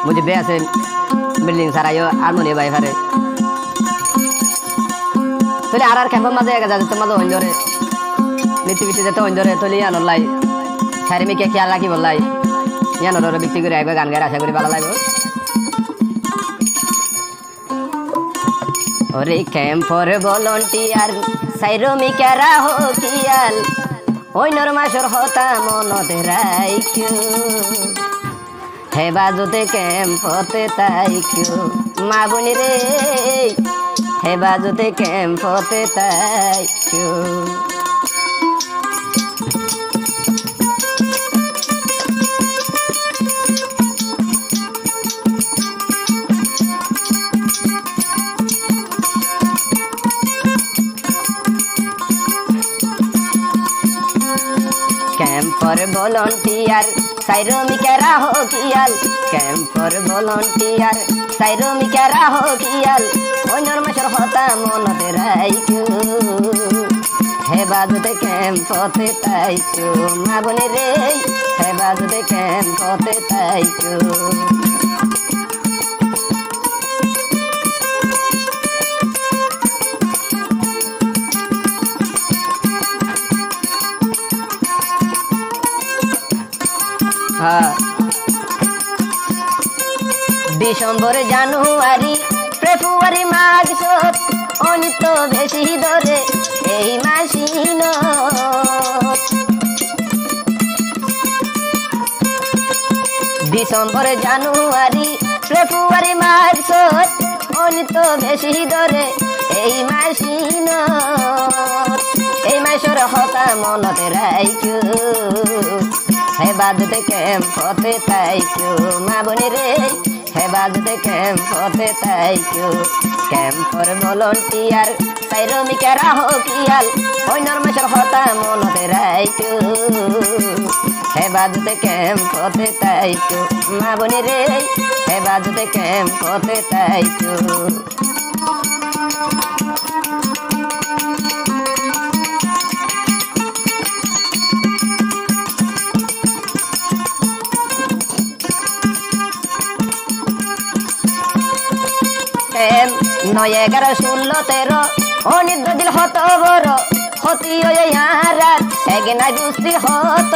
मुझे base building सारायो harmonium by फारे तोले आर कैंप माजे एक जाते तो माजे होंजोरे नीति बिति तो होंजोरे तोले या नल्लाई सारे में क्या ख्याल रखी बोलाई या नल्लो बिक्ति करे आएगा गान गाया आशा करी बाला लाइबो ओरे कैंप फॉर वॉलंटियर साइरो में क्या रहो कियाल ओय नरमाशर होता मनो तेराई क्यों हे बाजुते कैंपते ताई क्यों माँ बुनी रे हे बाजुते कैंपते ताई क्यों कैंप फॉर वॉलंटियर साइरो में क्या रहो कियाल कैंप फॉर वॉलंटियर साइरो में क्या रहो कियाल ओय नरमाशर होता मन तेराई क्यों हे बाजुते कैंपते ताई क्यों माँ बने रे हे बाजुते कैंपते ताई क्यों ডিসেম্বর জানুয়ারি ফেব্রুয়ারি মাঘ চৈত অনিত বেশি ধরে এই মাসিন ডিসেম্বর জানুয়ারি ফেব্রুয়ারি মাঘ চৈত অনিত বেশি ধরে এই মাসিন এই মাসের হতা মনতে রাইকো हे बाजुते कैंपते ताई क्यों माँ बने रे हे बाजुते कैंपते ताई क्यों कैंप फॉर वॉलंटियर साइरो में क्या रहो कियाल ओय नरमाशर होता मन तेराई क्यों हे बाजुते कैंपते ताई क्यों माँ बने रे हे बाजुते कैंपते ताई क्यों नय 11 16 13 অনিদ্র দিল হত বড় হতি ওই ইয়ারা একনা গুস্তি হত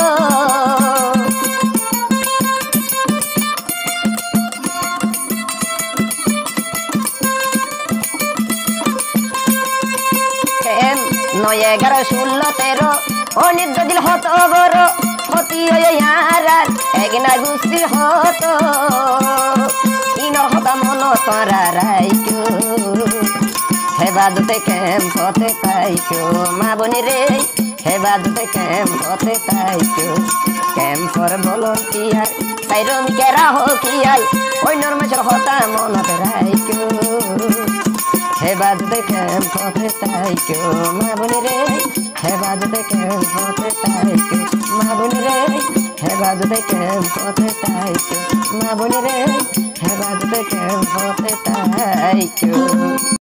নয় 11 16 13 অনিদ্র দিল হত বড় হতি ওই ইয়ারা একনা গুস্তি হত ইনর হতা মন তোরা রাইকো हे बाजुते कैंपते ताई क्यों माँ बनी रे हे बाजुते कैंपते ताई क्यों कैंप फॉर वॉलंटियर साइरो में क्या रहो कियाल ओय नरमाशर होता मन तेराई क्यों हे बाजुते कैंपते ताई क्यों माँ बनी रे हे बाजुते कैंपते ताई क्यों माँ बनी रे हे बाजुते कैंपते ताई क्यों माँ बनी रे हे बाजुते कैंपते ताई क्यों